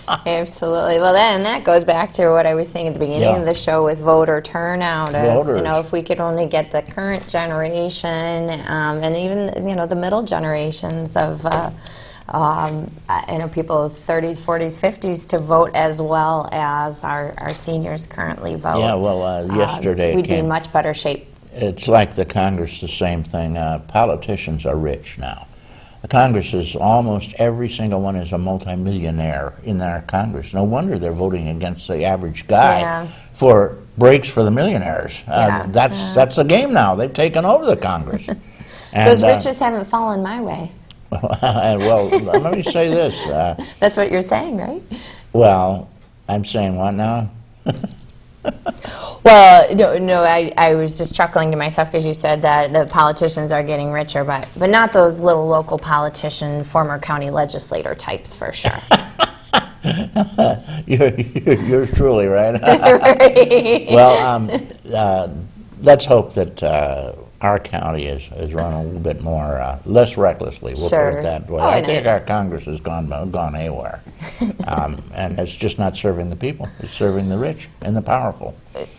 Absolutely. Well, then that goes back to what I was saying at the beginning Yeah. of the show with voter turnout. Voters. If we could only get the current generation and even the middle generations of people 30s, 40s, 50s to vote as well as our seniors currently vote. Yeah, well, yesterday we'd be in much better shape. It's like the Congress, the same thing. Politicians are rich now. The Congress is almost every single one is a multimillionaire in our Congress. No wonder they're voting against the average guy for breaks for the millionaires. That's the game now. They've taken over the Congress. And, those riches haven't fallen my way. well, let me say this. That's what you're saying, right? Well, I'm saying what now? Well, no, I was just chuckling to myself because you said that the politicians are getting richer, but not those little local politician, former county legislator types for sure. You're truly right. Right. Well, let's hope that our county is run a little bit more, less recklessly, we'll put Sure. it that way. Oh, I and think our Congress has gone haywire. And it's just not serving the people. It's serving the rich and the powerful.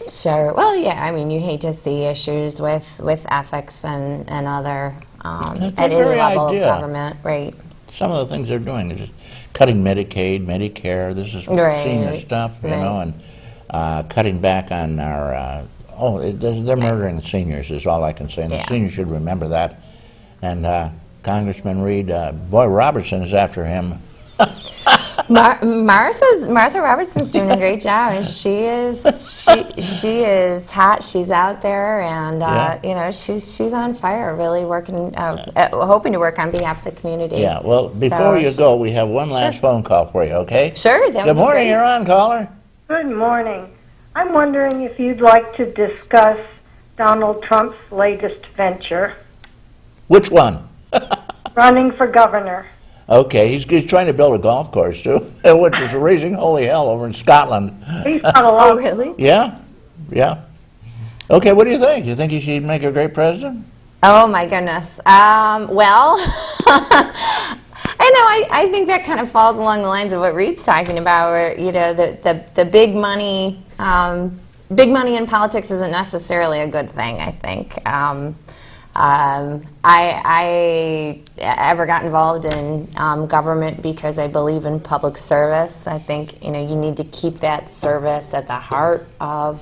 Sure. Well, yeah, I mean, you hate to see issues with ethics and other at any very level idea. of government, right? Some of the things they're doing is just cutting Medicaid, Medicare, this is Right. senior stuff, you know, and cutting back on our, they're murdering the seniors is all I can say, and the seniors should remember that. And Congressman Reed, boy, Robertson is after him. Martha Robertson's doing a great job, and she is hot. She's out there, and she's on fire, really working, hoping to work on behalf of the community. Yeah. Well, before you go, we have one last phone call for you. Okay. Sure. That would Good be morning. great. You're on, caller. Good morning. I'm wondering if you'd like to discuss Donald Trump's latest venture, Which one? running for governor. Okay, he's trying to build a golf course too, which is raising holy hell over in Scotland. He's got a lot. Oh, really? Yeah, yeah. Okay, what do you think? You think he should make a great president? Oh my goodness. Well, I think that kind of falls along the lines of what Reed's talking about, where the big money in politics isn't necessarily a good thing. I think. I ever got involved in government because I believe in public service. I think you need to keep that service at the heart of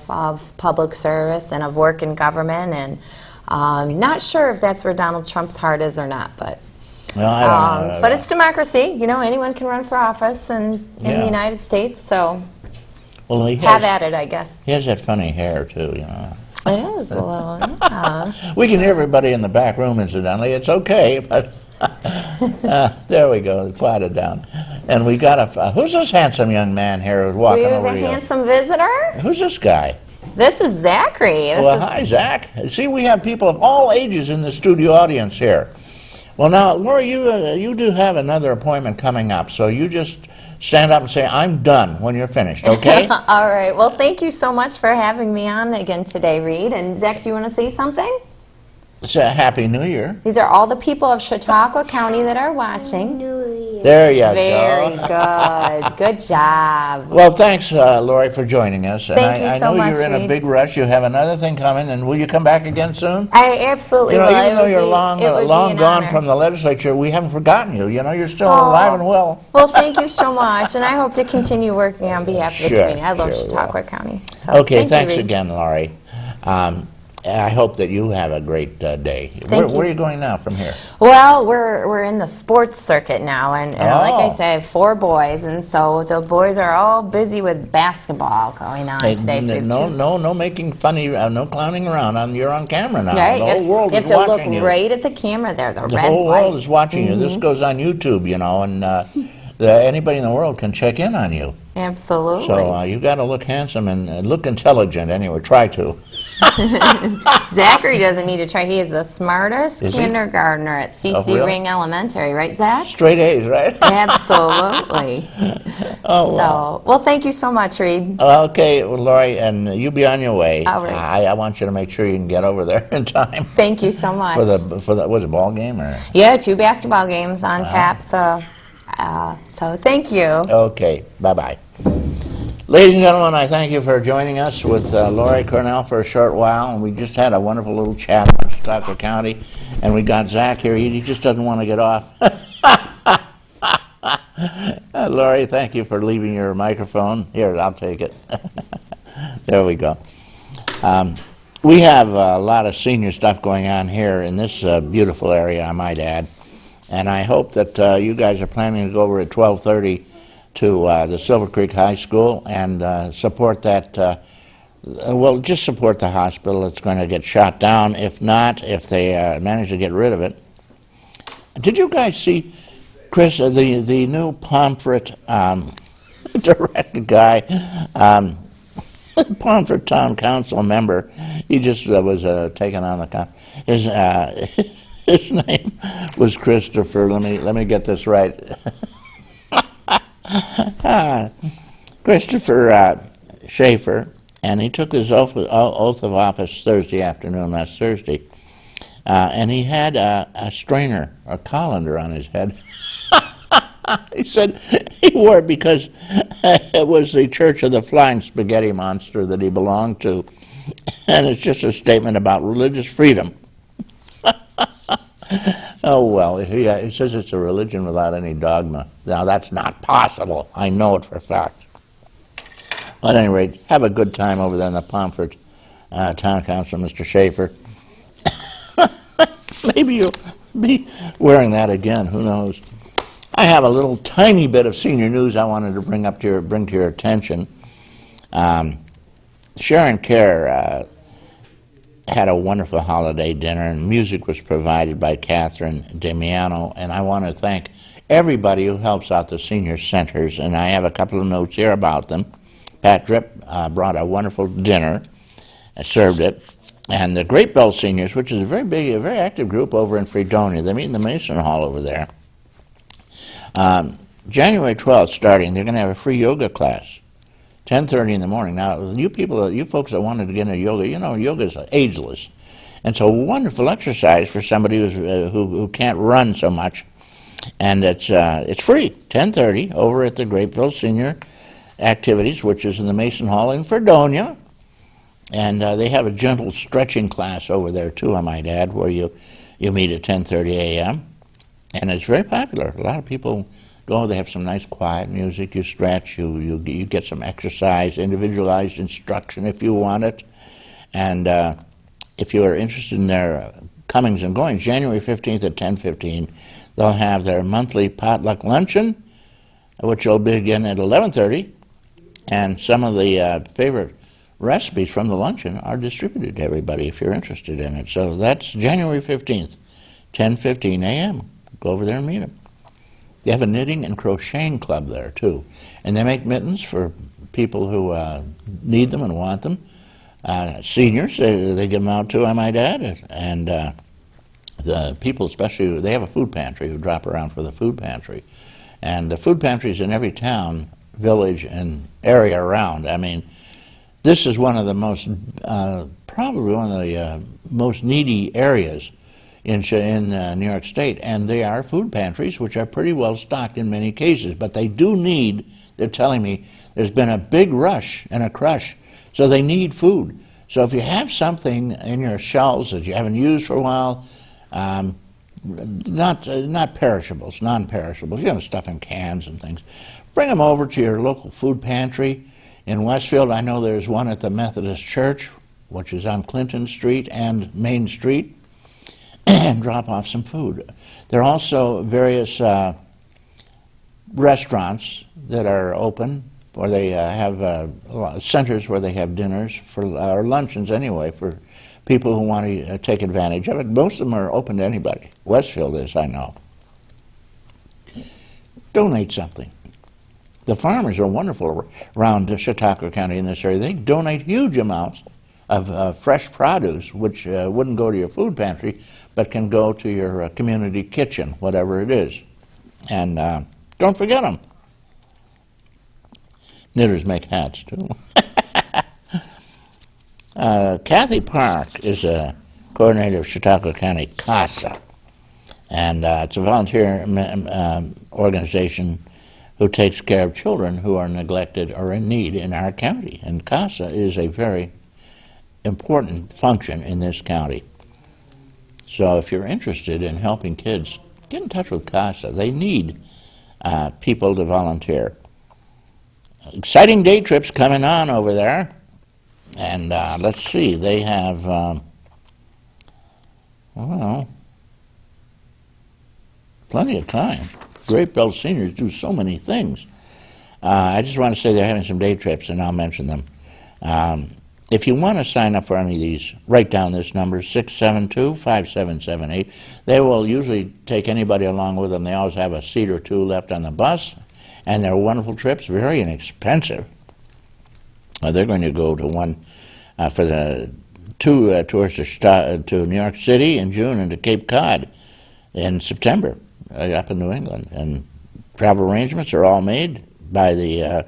public service and of work in government. And not sure if that's where Donald Trump's heart is or not, but. Well, I don't know. But it's democracy. Anyone can run for office in the United States. So Well, have at it, I guess. He has that funny hair too. It is a little. Yeah. We can hear everybody in the back room, incidentally. It's okay, but there we go. Quieted down. And we got who's this handsome young man here who's walking We have over a here? handsome visitor. Who's this guy? This is Zachary. Hi, Zach. See, we have people of all ages in the studio audience here. Well, now, Lori, you do have another appointment coming up, so you just stand up and say, I'm done when you're finished, okay? All right. Well, thank you so much for having me on again today, Reed. And Zach, do you want to say something? It's a Happy New Year. These are all the people of Chautauqua County that are watching. There you Very go. good. Good job. Well, thanks, Lori, for joining us. And Thank you so I know much, you're in a Reed. big rush. You have another thing coming, and will you come back again soon? I absolutely will. Even It though would you're be- long it would be gone an honor. from the legislature, we haven't forgotten you. You're still Oh. alive and well. Well, thank you so much, and I hope to continue working on behalf of the Sure, community. I love sure we Chautauqua County. So Okay, thank you, thanks Reed. again, Laurie. I hope that you have a great day. Thank you. Where are you going now from here? Well, we're in the sports circuit now, and like I Oh. said, I have 4 boys, and so the boys are all busy with basketball going on Hey, today. So we have no making funny, no clowning around. You're on camera now. Right? The whole world you have is to look watching you. right at the camera there, the The red whole light. world is watching you. This goes on YouTube, and anybody in the world can check in on you. Absolutely. So you got to look handsome and look intelligent anyway. Try to. Zachary doesn't need to try. He is the smartest Is he? kindergartner at CC really? Ring Elementary, right, Zach? Straight A's, right? Absolutely. Oh, Well, thank you so much, Reed. Okay, well, Lori, and you be on your way. All right. I want you to make sure you can get over there in time Thank you so much. for the was it ball game or? Yeah, 2 basketball games on tap. So thank you. Okay, bye-bye. Ladies and gentlemen, I thank you for joining us with Lori Cornell for a short while, and we just had a wonderful little chat about Chautauqua County, and we got Zach here. He just doesn't want to get off. Lori, thank you for leaving your microphone. Here, I'll take it. There we go. We have a lot of senior stuff going on here in this beautiful area, I might add, and I hope that you guys are planning to go over at 12:30 to the Silver Creek High School and support that. Well, just support the hospital that's going to get shot down. If not, if they manage to get rid of it. Did you guys see, Chris, the new Pomfret direct guy, Pomfret Town Council member? He just was taken on the his name was Christopher. Let me get this right. Christopher Schaefer, and he took his oath of office Thursday afternoon, last Thursday, and he had a strainer, a colander on his head. He said he wore it because it was the Church of the Flying Spaghetti Monster that he belonged to, and it's just a statement about religious freedom. Oh, well, he says it's a religion without any dogma. Now, that's not possible. I know it for a fact. At any rate, have a good time over there in the Pomfret Town Council, Mr. Schaefer. Maybe you'll be wearing that again. Who knows? I have a little tiny bit of senior news I wanted to bring to your attention. Sharon Kerr had a wonderful holiday dinner, and music was provided by Catherine Damiano, and I want to thank everybody who helps out the senior centers, and I have a couple of notes here about them. Pat Tripp brought a wonderful dinner, served it, and the Great Bell Seniors, which is a very big, a very active group over in Fredonia, they meet in the Mason Hall over there. January 12th starting, they're going to have a free yoga class. 10:30 in the morning. Now, you folks that wanted to get into yoga, yoga is ageless. And it's a wonderful exercise for somebody who can't run so much. And it's free, 10:30, over at the Grapeville Senior Activities, which is in the Mason Hall in Fredonia. And they have a gentle stretching class over there too, I might add, where you meet at 10:30 a.m. And it's very popular. A lot of people go. They have some nice quiet music. You stretch. You get some exercise, individualized instruction if you want it. And if you are interested in their comings and goings, January 15th at 10:15, they'll have their monthly potluck luncheon, which will begin at 11:30. And some of the favorite recipes from the luncheon are distributed to everybody if you're interested in it. So that's January 15th, 10:15 a.m. Go over there and meet them. They have a knitting and crocheting club there too, and they make mittens for people who need them and want them. Seniors, they give them out too, I might add, and the people especially, they have a food pantry who drop around for the food pantry. And the food pantries in every town, village, and area around. I mean, this is one of the most, probably one of the most needy areas in New York State, and they are food pantries, which are pretty well stocked in many cases, but they do need, they're telling me, there's been a big rush and a crush, so they need food. So if you have something in your shelves that you haven't used for a while, not perishables, non-perishables, you know, stuff in cans and things, bring them over to your local food pantry. In Westfield, I know there's one at the Methodist Church, which is on Clinton Street and Main Street, and drop off some food. There are also various restaurants that are open, or they have centers where they have dinners, or luncheons anyway, for people who want to take advantage of it. Most of them are open to anybody. Westfield is, I know. Donate something. The farmers are wonderful around Chautauqua County in this area. They donate huge amounts of fresh produce, which wouldn't go to your food pantry, but can go to your community kitchen, whatever it is. And don't forget them. Knitters make hats, too. Kathy Park is a coordinator of Chautauqua County CASA, and it's a volunteer organization who takes care of children who are neglected or in need in our county. And CASA is a very important function in this county. So if you're interested in helping kids, get in touch with CASA. They need people to volunteer. Exciting day trips coming on over there. And let's see, they have, well, plenty of time. Great Bell seniors do so many things. I just want to say they're having some day trips, and I'll mention them. If you want to sign up for any of these, write down this number, 672-5778. They will usually take anybody along with them. They always have a seat or two left on the bus, and they're wonderful trips, very inexpensive. They're going to go to one for the two tours to New York City in June and to Cape Cod in September up in New England. And travel arrangements are all made by the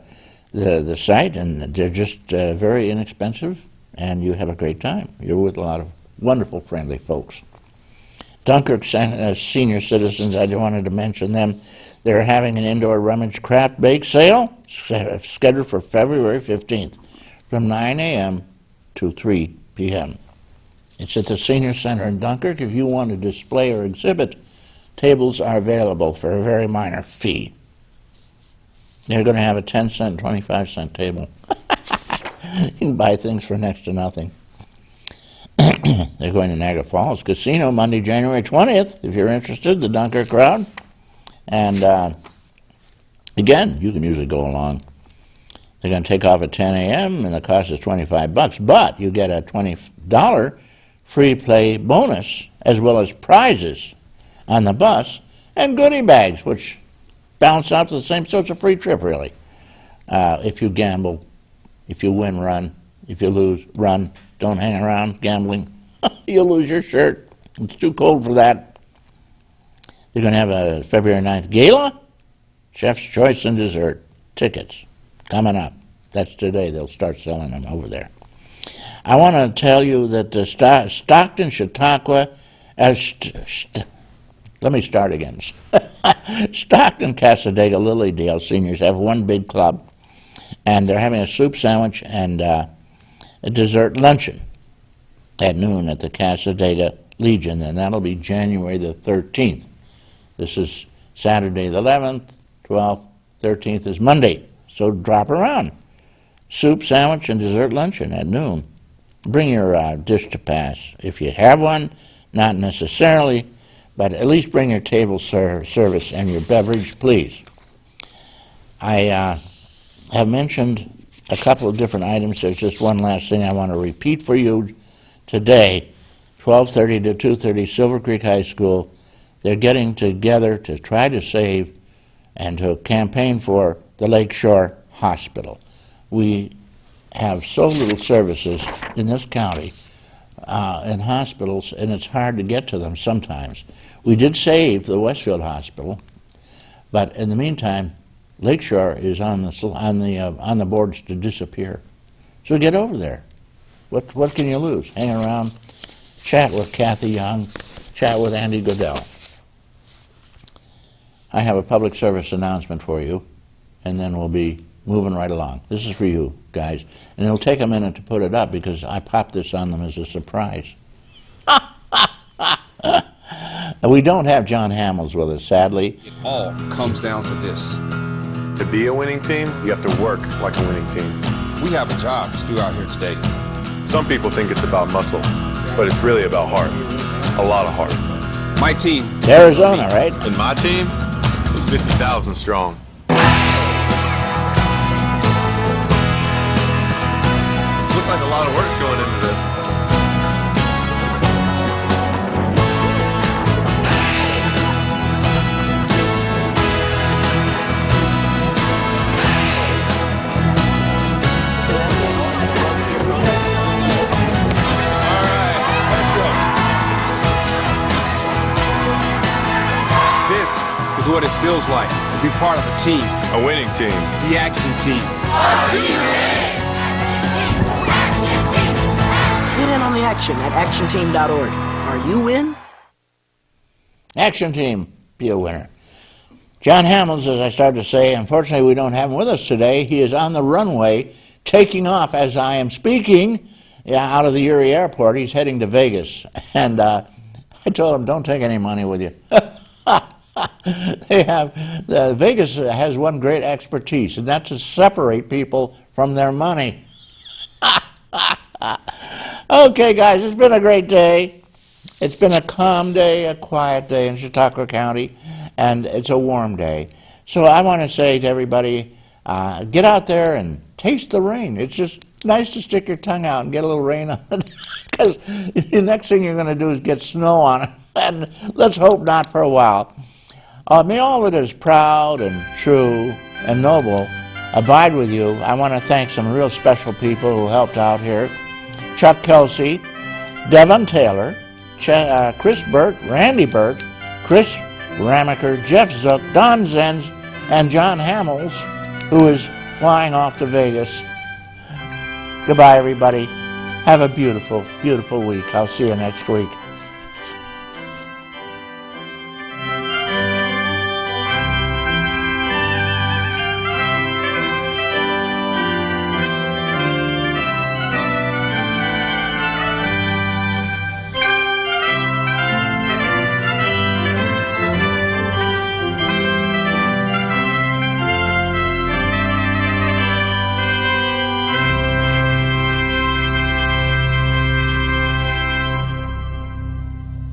site, and they're just very inexpensive, and you have a great time. You're with a lot of wonderful, friendly folks. Dunkirk senior citizens, I wanted to mention them. They're having an indoor rummage craft bake sale scheduled for February 15th from 9 a.m. to 3 p.m. It's at the Senior Center in Dunkirk. If you want to display or exhibit, tables are available for a very minor fee. They're going to have a 10-cent, 25-cent table. You can buy things for next to nothing. They're going to Niagara Falls Casino Monday, January 20th, if you're interested, the Dunkirk crowd. And again, you can usually go along. They're going to take off at 10 a.m. and the cost is $25, but you get a $20 free play bonus as well as prizes on the bus and goodie bags, which balance out to the same. So it's a free trip, really. If you gamble, if you win, run. If you lose, run. Don't hang around gambling. You'll lose your shirt. It's too cold for that. They're going to have a February 9th gala, Chef's Choice and Dessert tickets coming up. That's today. They'll start selling them over there. I want to tell you that the Stockton, Chautauqua, let me start again. Stockton, Casadega, Lilydale seniors have one big club, and they're having a soup sandwich and a dessert luncheon at noon at the Casadega Legion, and that'll be January the 13th. This is Saturday the 11th, 12th, 13th is Monday, so drop around. Soup, sandwich, and dessert luncheon at noon. Bring your dish to pass. If you have one, not necessarily, but at least bring your table service and your beverage, please. I have mentioned a couple of different items. There's just one last thing I want to repeat for you today. 12:30 to 2:30, Silver Creek High School. They're getting together to try to save and to campaign for the Lakeshore Hospital. We have so little services in this county in hospitals, and it's hard to get to them sometimes. We did save the Westfield Hospital, but in the meantime, Lakeshore is on the boards to disappear. So get over there. What can you lose? Hang around, chat with Kathy Young, chat with Andy Goodell. I have a public service announcement for you, and then we'll be moving right along. This is for you guys, and it'll take a minute to put it up because I popped this on them as a surprise. We don't have John Hamels with us, sadly. It all comes down to this. To be a winning team, you have to work like a winning team. We have a job to do out here today. Some people think it's about muscle, but it's really about heart. A lot of heart. My team. Arizona, right? And my team is 50,000 strong. Looks like a lot of work's going into this. Is what it feels like to be part of a team. A winning team. The Action Team. Get in on the action at actionteam.org. Are you in? Action Team, be a winner. John Hamels, as I started to say, unfortunately we don't have him with us today. He is on the runway, taking off as I am speaking out of the Erie Airport. He's heading to Vegas. And I told him, don't take any money with you. Vegas has one great expertise, and that's to separate people from their money. Okay, guys, it's been a great day. It's been a calm day, a quiet day in Chautauqua County, and it's a warm day. So I want to say to everybody, get out there and taste the rain. It's just nice to stick your tongue out and get a little rain on it, because the next thing you're going to do is get snow on it, and let's hope not for a while. May all that is proud and true and noble abide with you. I want to thank some real special people who helped out here. Chuck Kelsey, Devon Taylor, Chris Burt, Randy Burt, Chris Ramaker, Jeff Zook, Don Zenz, and John Hamels, who is flying off to Vegas. Goodbye, everybody. Have a beautiful, beautiful week. I'll see you next week.